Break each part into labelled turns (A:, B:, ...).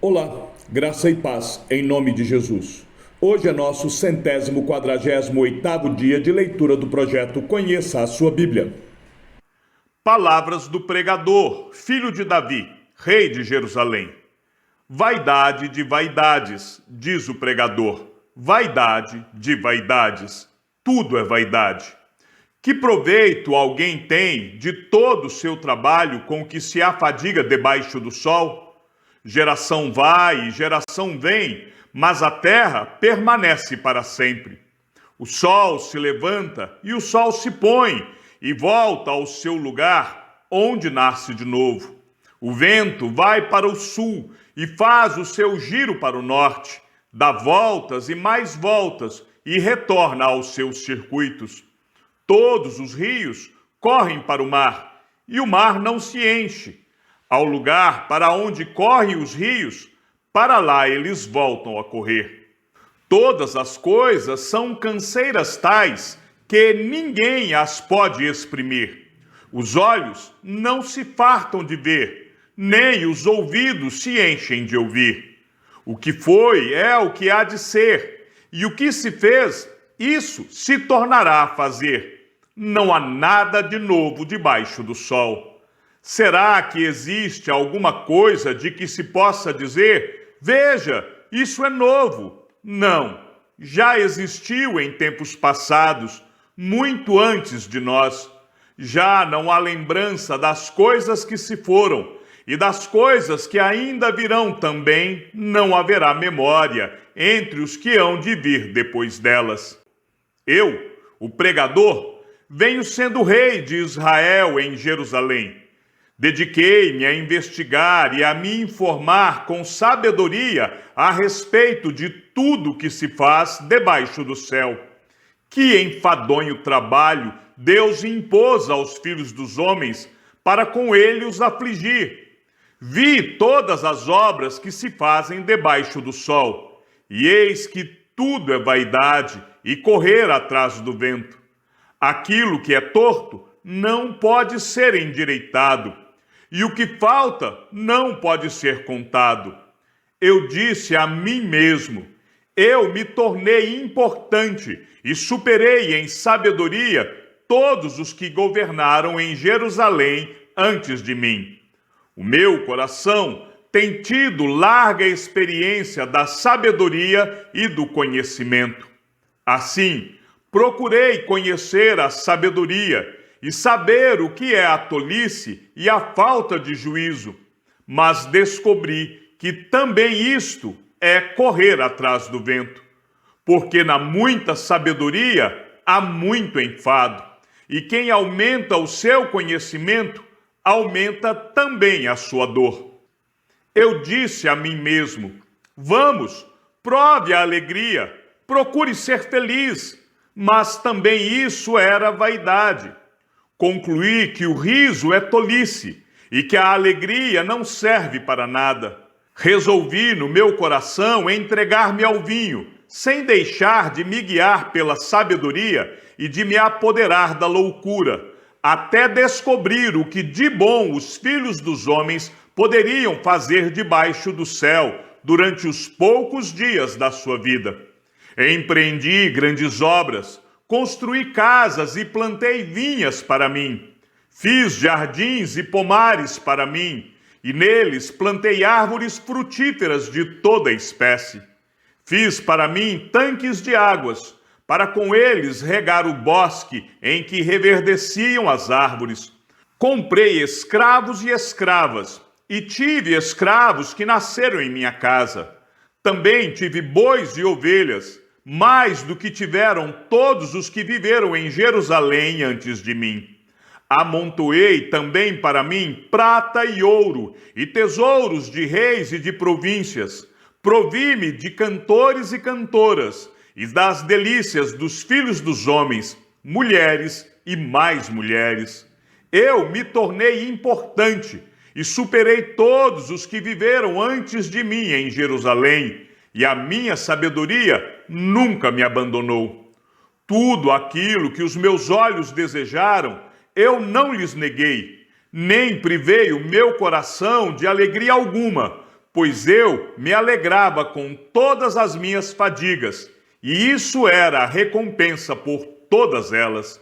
A: Olá, graça e paz em nome de Jesus. Hoje é nosso 148º dia de leitura do projeto Conheça a Sua Bíblia.
B: Palavras do pregador, filho de Davi, rei de Jerusalém. Vaidade de vaidades, diz o pregador. Vaidade de vaidades. Tudo é vaidade. Que proveito alguém tem de todo o seu trabalho com que se afadiga debaixo do sol? Geração vai e geração vem, mas a terra permanece para sempre. O sol se levanta e o sol se põe e volta ao seu lugar, onde nasce de novo. O vento vai para o sul e faz o seu giro para o norte, dá voltas e mais voltas e retorna aos seus circuitos. Todos os rios correm para o mar e o mar não se enche. Ao lugar para onde correm os rios, para lá eles voltam a correr. Todas as coisas são canseiras tais que ninguém as pode exprimir. Os olhos não se fartam de ver, nem os ouvidos se enchem de ouvir. O que foi é o que há de ser, e o que se fez, isso se tornará a fazer. Não há nada de novo debaixo do sol. Será que existe alguma coisa de que se possa dizer, veja, isso é novo? Não, já existiu em tempos passados, muito antes de nós. Já não há lembrança das coisas que se foram, e das coisas que ainda virão também não haverá memória entre os que hão de vir depois delas. Eu, o pregador, venho sendo rei de Israel em Jerusalém. Dediquei-me a investigar e a me informar com sabedoria a respeito de tudo que se faz debaixo do céu. Que enfadonho trabalho Deus impôs aos filhos dos homens para com ele os afligir. Vi todas as obras que se fazem debaixo do sol, e eis que tudo é vaidade e correr atrás do vento. Aquilo que é torto não pode ser endireitado, e o que falta não pode ser contado. Eu disse a mim mesmo, eu me tornei importante e superei em sabedoria todos os que governaram em Jerusalém antes de mim. O meu coração tem tido larga experiência da sabedoria e do conhecimento. Assim, procurei conhecer a sabedoria e saber o que é a tolice e a falta de juízo, mas descobri que também isto é correr atrás do vento, porque na muita sabedoria há muito enfado, e quem aumenta o seu conhecimento, aumenta também a sua dor. Eu disse a mim mesmo, vamos, prove a alegria, procure ser feliz, mas também isso era vaidade. Concluí que o riso é tolice e que a alegria não serve para nada. Resolvi no meu coração entregar-me ao vinho, sem deixar de me guiar pela sabedoria e de me apoderar da loucura, até descobrir o que de bom os filhos dos homens poderiam fazer debaixo do céu durante os poucos dias da sua vida. Empreendi grandes obras, construí casas e plantei vinhas para mim. Fiz jardins e pomares para mim, e neles plantei árvores frutíferas de toda espécie. Fiz para mim tanques de águas, para com eles regar o bosque em que reverdeciam as árvores. Comprei escravos e escravas, e tive escravos que nasceram em minha casa. Também tive bois e ovelhas, mais do que tiveram todos os que viveram em Jerusalém antes de mim. Amontoei também para mim prata e ouro, e tesouros de reis e de províncias. Provi-me de cantores e cantoras, e das delícias dos filhos dos homens, mulheres e mais mulheres. Eu me tornei importante, e superei todos os que viveram antes de mim em Jerusalém, e a minha sabedoria nunca me abandonou. Tudo aquilo que os meus olhos desejaram, eu não lhes neguei, nem privei o meu coração de alegria alguma. pois eu me alegrava com todas as minhas fadigas, e isso era a recompensa por todas elas.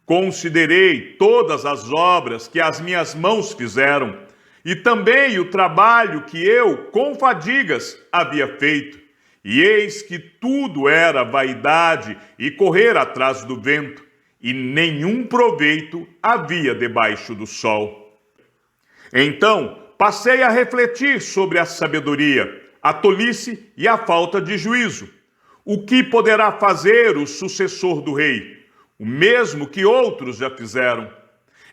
B: Considerei todas as obras que as minhas mãos fizeram, e também o trabalho que eu, com fadigas, havia feito. E eis que tudo era vaidade e correr atrás do vento, e nenhum proveito havia debaixo do sol. Então passei a refletir sobre a sabedoria, a tolice e a falta de juízo. O que poderá fazer o sucessor do rei? O mesmo que outros já fizeram.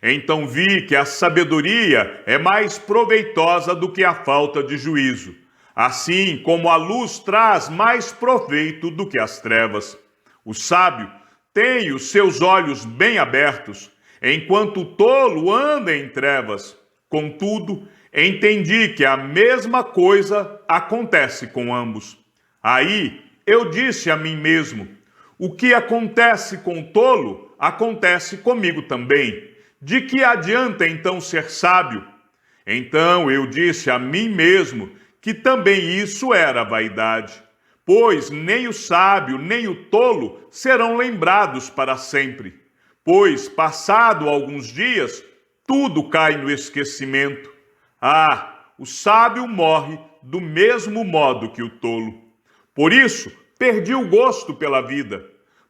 B: Então vi que a sabedoria é mais proveitosa do que a falta de juízo, assim como a luz traz mais proveito do que as trevas. O sábio tem os seus olhos bem abertos, enquanto o tolo anda em trevas. Contudo, entendi que a mesma coisa acontece com ambos. Aí eu disse a mim mesmo: o que acontece com o tolo, acontece comigo também. De que adianta então ser sábio? Então eu disse a mim mesmo que também isso era vaidade, pois nem o sábio nem o tolo serão lembrados para sempre. Pois, passado alguns dias, tudo cai no esquecimento. O sábio morre do mesmo modo que o tolo. Por isso, perdi o gosto pela vida,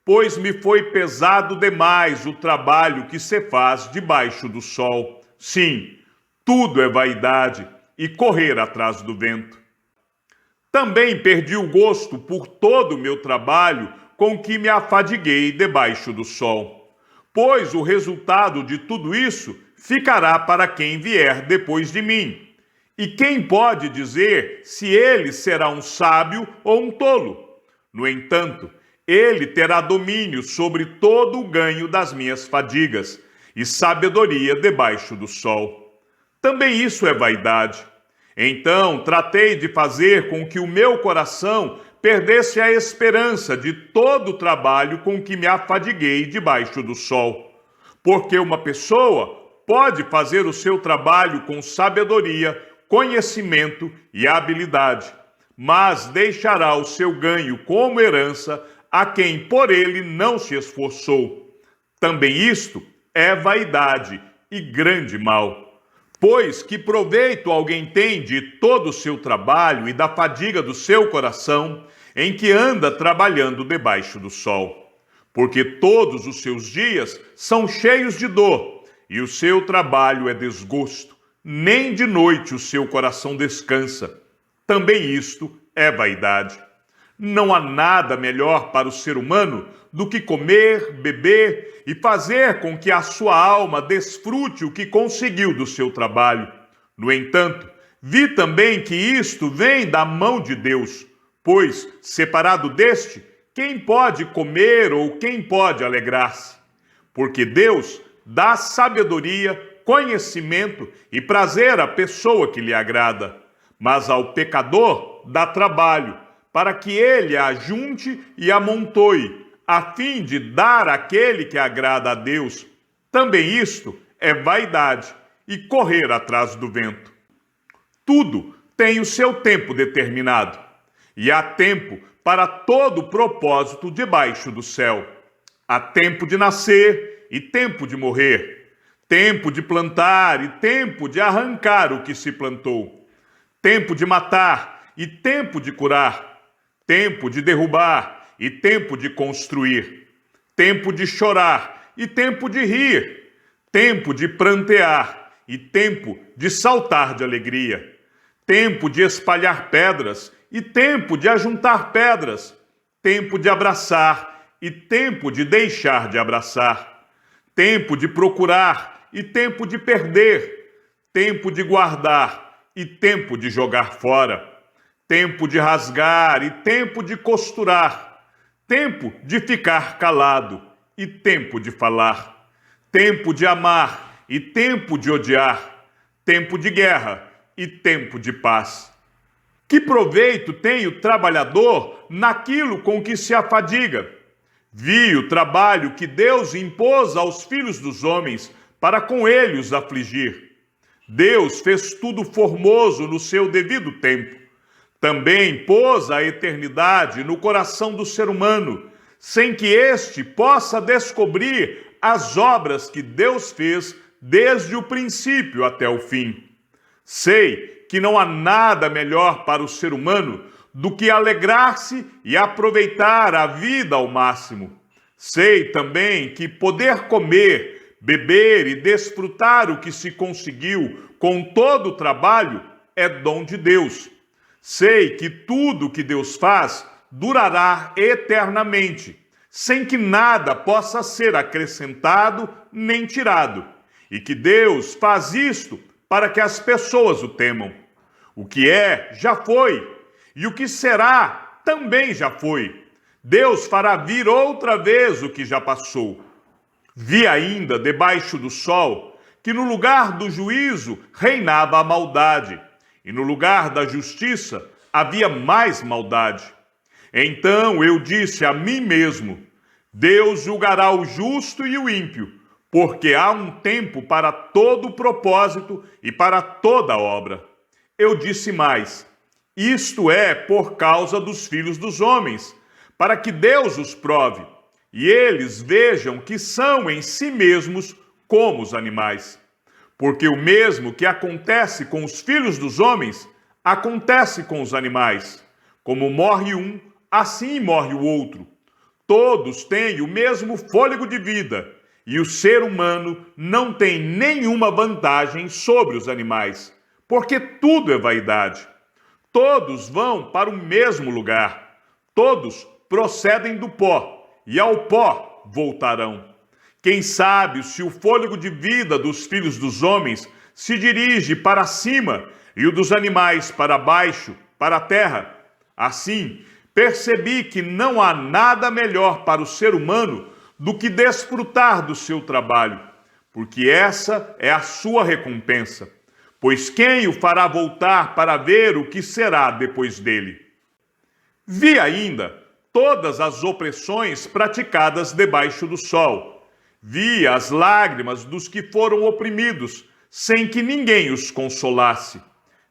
B: pois me foi pesado demais o trabalho que se faz debaixo do sol. Sim, tudo é vaidade e correr atrás do vento. Também perdi o gosto por todo o meu trabalho com que me afadiguei debaixo do sol, pois o resultado de tudo isso ficará para quem vier depois de mim. E quem pode dizer se ele será um sábio ou um tolo? No entanto, ele terá domínio sobre todo o ganho das minhas fadigas e sabedoria debaixo do sol. Também isso é vaidade. Então tratei de fazer com que o meu coração perdesse a esperança de todo o trabalho com que me afadiguei debaixo do sol. Porque uma pessoa pode fazer o seu trabalho com sabedoria, conhecimento e habilidade, mas deixará o seu ganho como herança a quem por ele não se esforçou. Também isto é vaidade e grande mal. Pois que proveito alguém tem de todo o seu trabalho e da fadiga do seu coração, em que anda trabalhando debaixo do sol? Porque todos os seus dias são cheios de dor, e o seu trabalho é desgosto. Nem de noite o seu coração descansa. Também isto é vaidade. Não há nada melhor para o ser humano do que comer, beber e fazer com que a sua alma desfrute o que conseguiu do seu trabalho. No entanto, vi também que isto vem da mão de Deus, pois, separado deste, quem pode comer ou quem pode alegrar-se? Porque Deus dá sabedoria, conhecimento e prazer à pessoa que lhe agrada, mas ao pecador dá trabalho, para que ele a ajunte e amontoe, a fim de dar àquele que agrada a Deus. Também isto é vaidade e correr atrás do vento. Tudo tem o seu tempo determinado, e há tempo para todo propósito debaixo do céu. Há tempo de nascer e tempo de morrer, tempo de plantar e tempo de arrancar o que se plantou, tempo de matar e tempo de curar, tempo de derrubar e tempo de construir, tempo de chorar e tempo de rir, tempo de prantear e tempo de saltar de alegria, tempo de espalhar pedras e tempo de ajuntar pedras, tempo de abraçar e tempo de deixar de abraçar, tempo de procurar e tempo de perder, tempo de guardar e tempo de jogar fora, tempo de rasgar e tempo de costurar, tempo de ficar calado e tempo de falar, tempo de amar e tempo de odiar, tempo de guerra e tempo de paz. Que proveito tem o trabalhador naquilo com que se afadiga? Vi o trabalho que Deus impôs aos filhos dos homens para com ele os afligir. Deus fez tudo formoso no seu devido tempo. Também pôs a eternidade no coração do ser humano, sem que este possa descobrir as obras que Deus fez desde o princípio até o fim. Sei que não há nada melhor para o ser humano do que alegrar-se e aproveitar a vida ao máximo. Sei também que poder comer, beber e desfrutar o que se conseguiu com todo o trabalho é dom de Deus. Sei que tudo que Deus faz durará eternamente, sem que nada possa ser acrescentado nem tirado, e que Deus faz isto para que as pessoas o temam. O que é, já foi, e o que será, também já foi. Deus fará vir outra vez o que já passou. Vi ainda, debaixo do sol, que no lugar do juízo reinava a maldade, e no lugar da justiça havia mais maldade. Então eu disse a mim mesmo: Deus julgará o justo e o ímpio, porque há um tempo para todo propósito e para toda obra. Eu disse mais: isto é por causa dos filhos dos homens, para que Deus os prove, e eles vejam que são em si mesmos como os animais. Porque o mesmo que acontece com os filhos dos homens, acontece com os animais. Como morre um, assim morre o outro. Todos têm o mesmo fôlego de vida, e o ser humano não tem nenhuma vantagem sobre os animais, porque tudo é vaidade. Todos vão para o mesmo lugar. Todos procedem do pó, e ao pó voltarão. Quem sabe se o fôlego de vida dos filhos dos homens se dirige para cima e o dos animais para baixo, para a terra? Assim, percebi que não há nada melhor para o ser humano do que desfrutar do seu trabalho, porque essa é a sua recompensa. Pois quem o fará voltar para ver o que será depois dele? Vi ainda todas as opressões praticadas debaixo do sol. Vi as lágrimas dos que foram oprimidos, sem que ninguém os consolasse.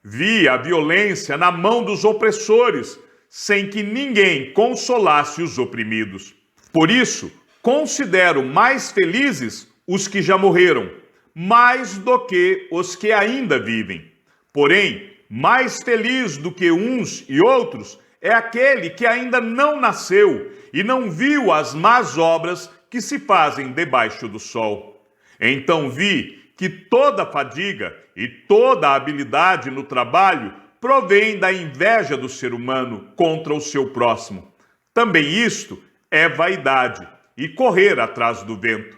B: Vi a violência na mão dos opressores, sem que ninguém consolasse os oprimidos. Por isso, considero mais felizes os que já morreram, mais do que os que ainda vivem. Porém, mais feliz do que uns e outros é aquele que ainda não nasceu e não viu as más obras que se fazem debaixo do sol. Então vi que toda fadiga e toda habilidade no trabalho provém da inveja do ser humano contra o seu próximo. Também isto é vaidade e correr atrás do vento.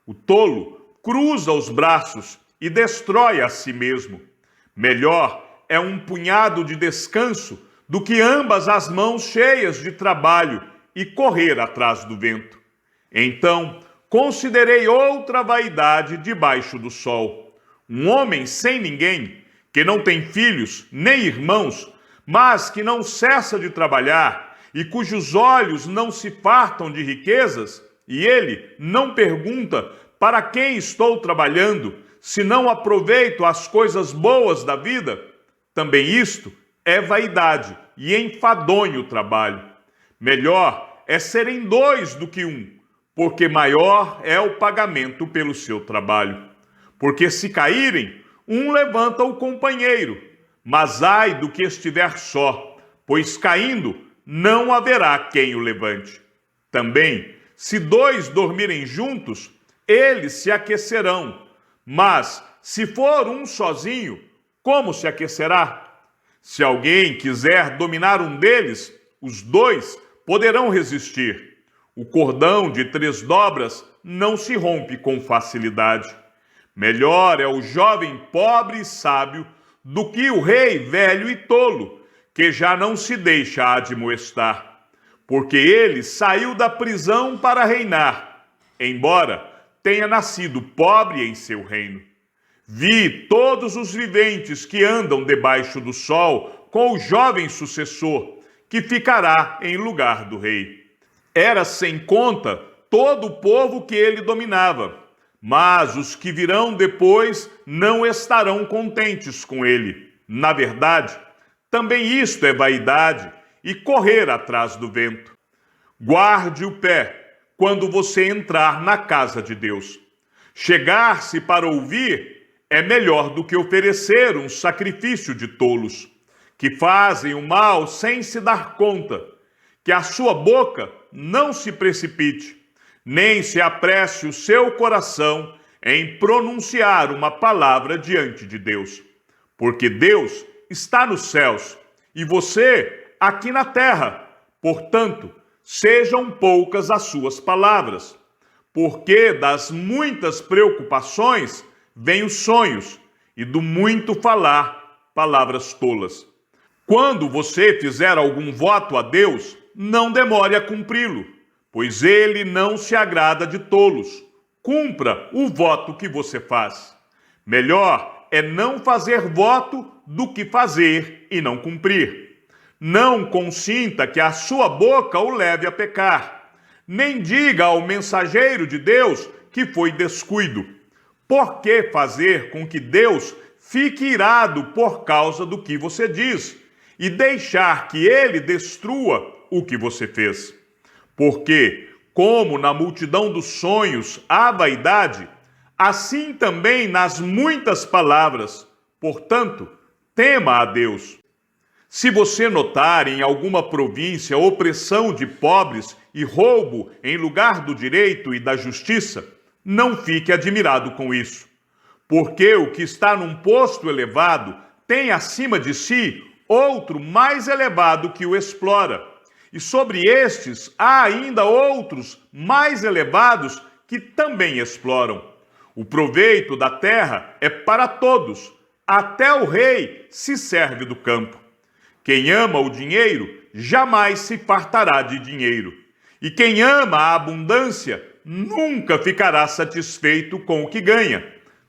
B: O tolo cruza os braços e destrói a si mesmo. Melhor é um punhado de descanso do que ambas as mãos cheias de trabalho e correr atrás do vento. Então, considerei outra vaidade debaixo do sol. Um homem sem ninguém, que não tem filhos nem irmãos, mas que não cessa de trabalhar e cujos olhos não se fartam de riquezas, e ele não pergunta para quem estou trabalhando, se não aproveito as coisas boas da vida. Também isto é vaidade e enfadonho o trabalho. Melhor é serem dois do que um, porque maior é o pagamento pelo seu trabalho. Porque se caírem, um levanta o companheiro, mas ai do que estiver só, pois caindo não haverá quem o levante. Também, se dois dormirem juntos, eles se aquecerão, mas se for um sozinho, como se aquecerá? Se alguém quiser dominar um deles, os dois poderão resistir. O cordão de 3 dobras não se rompe com facilidade. Melhor é o jovem pobre e sábio do que o rei velho e tolo, que já não se deixa admoestar. Porque ele saiu da prisão para reinar, embora tenha nascido pobre em seu reino. Vi todos os viventes que andam debaixo do sol com o jovem sucessor, que ficará em lugar do rei. Era sem conta todo o povo que ele dominava, mas os que virão depois não estarão contentes com ele. Na verdade, também isto é vaidade e correr atrás do vento. Guarde o pé quando você entrar na casa de Deus. Chegar-se para ouvir é melhor do que oferecer um sacrifício de tolos, que fazem o mal sem se dar conta. Que a sua boca não se precipite, nem se apresse o seu coração em pronunciar uma palavra diante de Deus. Porque Deus está nos céus e você aqui na terra. Portanto, sejam poucas as suas palavras, porque das muitas preocupações vêm os sonhos, e do muito falar, palavras tolas. Quando você fizer algum voto a Deus, não demore a cumpri-lo, pois ele não se agrada de tolos. Cumpra o voto que você faz. Melhor é não fazer voto do que fazer e não cumprir. Não consinta que a sua boca o leve a pecar. Nem diga ao mensageiro de Deus que foi descuido. Por que fazer com que Deus fique irado por causa do que você diz e deixar que ele destrua o que você fez? Porque, como na multidão dos sonhos há vaidade, assim também nas muitas palavras. Portanto, tema a Deus. Se você notar em alguma província opressão de pobres e roubo em lugar do direito e da justiça, não fique admirado com isso. Porque o que está num posto elevado tem acima de si outro mais elevado que o explora. E sobre estes há ainda outros mais elevados que também exploram. O proveito da terra é para todos, até o rei se serve do campo. Quem ama o dinheiro jamais se fartará de dinheiro, e quem ama a abundância nunca ficará satisfeito com o que ganha.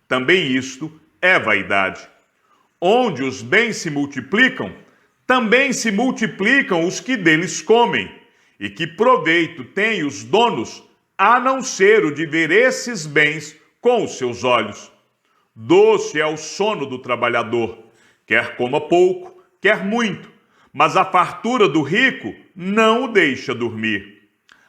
B: Também isto é vaidade. Onde os bens se multiplicam, também se multiplicam os que deles comem. E que proveito têm os donos, a não ser o de ver esses bens com os seus olhos? Doce é o sono do trabalhador, quer coma pouco, quer muito, mas a fartura do rico não o deixa dormir.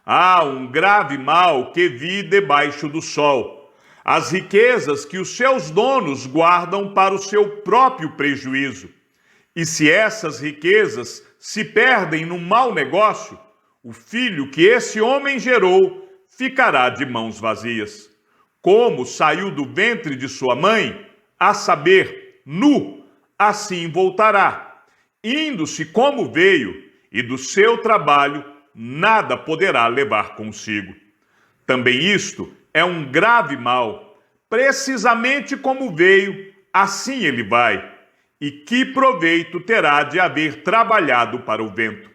B: Há um grave mal que vi debaixo do sol: as riquezas que os seus donos guardam para o seu próprio prejuízo. E se essas riquezas se perdem num mau negócio, o filho que esse homem gerou ficará de mãos vazias. Como saiu do ventre de sua mãe, a saber, nu, assim voltará, indo-se como veio, e do seu trabalho nada poderá levar consigo. Também isto é um grave mal. Precisamente como veio, assim ele vai. E que proveito terá de haver trabalhado para o vento?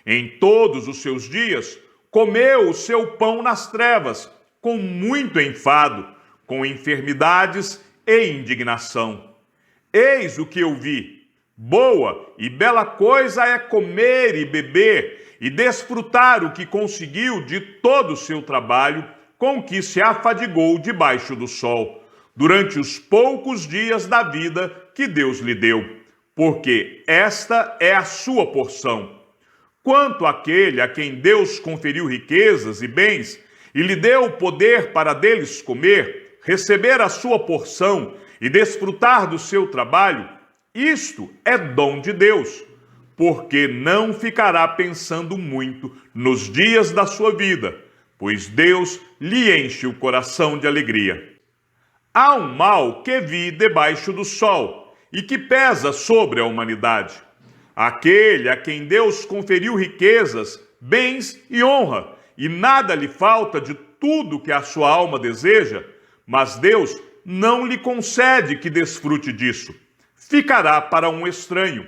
B: Em todos os seus dias, comeu o seu pão nas trevas, com muito enfado, com enfermidades e indignação. Eis o que eu vi: boa e bela coisa é comer e beber e desfrutar o que conseguiu de todo o seu trabalho, com que se afadigou debaixo do sol, durante os poucos dias da vida que Deus lhe deu, porque esta é a sua porção. Quanto àquele a quem Deus conferiu riquezas e bens, e lhe deu o poder para deles comer, receber a sua porção e desfrutar do seu trabalho, isto é dom de Deus, porque não ficará pensando muito nos dias da sua vida, pois Deus lhe enche o coração de alegria. Há um mal que vi debaixo do sol e que pesa sobre a humanidade. Aquele a quem Deus conferiu riquezas, bens e honra, e nada lhe falta de tudo que a sua alma deseja, mas Deus não lhe concede que desfrute disso. Ficará para um estranho.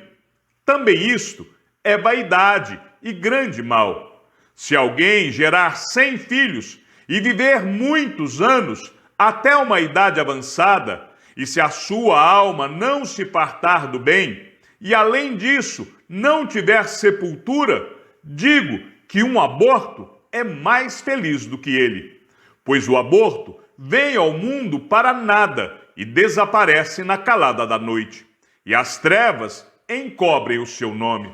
B: Também isto é vaidade e grande mal. Se alguém gerar 100 filhos e viver muitos anos, até uma idade avançada, e se a sua alma não se fartar do bem, e além disso não tiver sepultura, digo que um aborto é mais feliz do que ele, pois o aborto vem ao mundo para nada e desaparece na calada da noite, e as trevas encobrem o seu nome.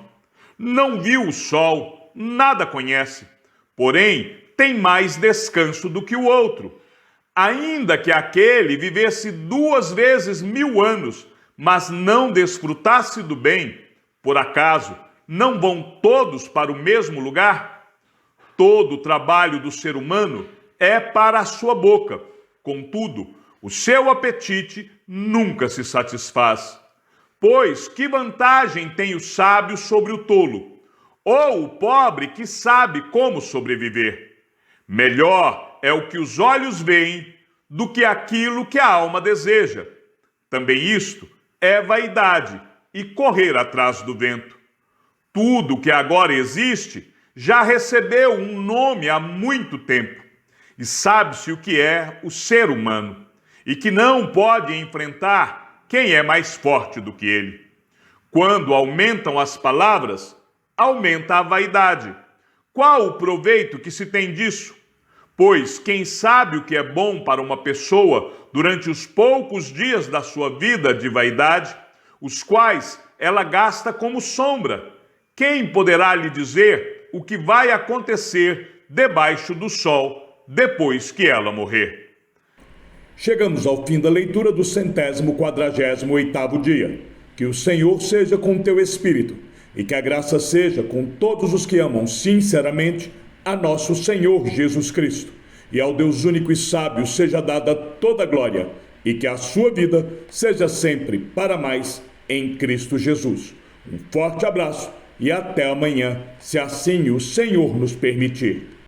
B: Não viu o sol, nada conhece, porém tem mais descanso do que o outro. Ainda que aquele vivesse 2 vezes 1000 anos, mas não desfrutasse do bem, por acaso não vão todos para o mesmo lugar? Todo o trabalho do ser humano é para a sua boca, contudo, o seu apetite nunca se satisfaz. Pois que vantagem tem o sábio sobre o tolo, ou o pobre que sabe como sobreviver? Melhor é o que os olhos veem do que aquilo que a alma deseja. Também isto é vaidade e correr atrás do vento. Tudo que agora existe já recebeu um nome há muito tempo, e sabe-se o que é o ser humano, e que não pode enfrentar quem é mais forte do que ele. Quando aumentam as palavras, aumenta a vaidade. Qual o proveito que se tem disso? Pois quem sabe o que é bom para uma pessoa durante os poucos dias da sua vida de vaidade, os quais ela gasta como sombra, quem poderá lhe dizer o que vai acontecer debaixo do sol depois que ela morrer?
A: Chegamos ao fim da leitura do 148º dia. Que o Senhor seja com teu espírito e que a graça seja com todos os que amam sinceramente a nosso Senhor Jesus Cristo. E ao Deus único e sábio seja dada toda a glória e que a sua vida seja sempre para mais em Cristo Jesus. Um forte abraço e até amanhã, se assim o Senhor nos permitir.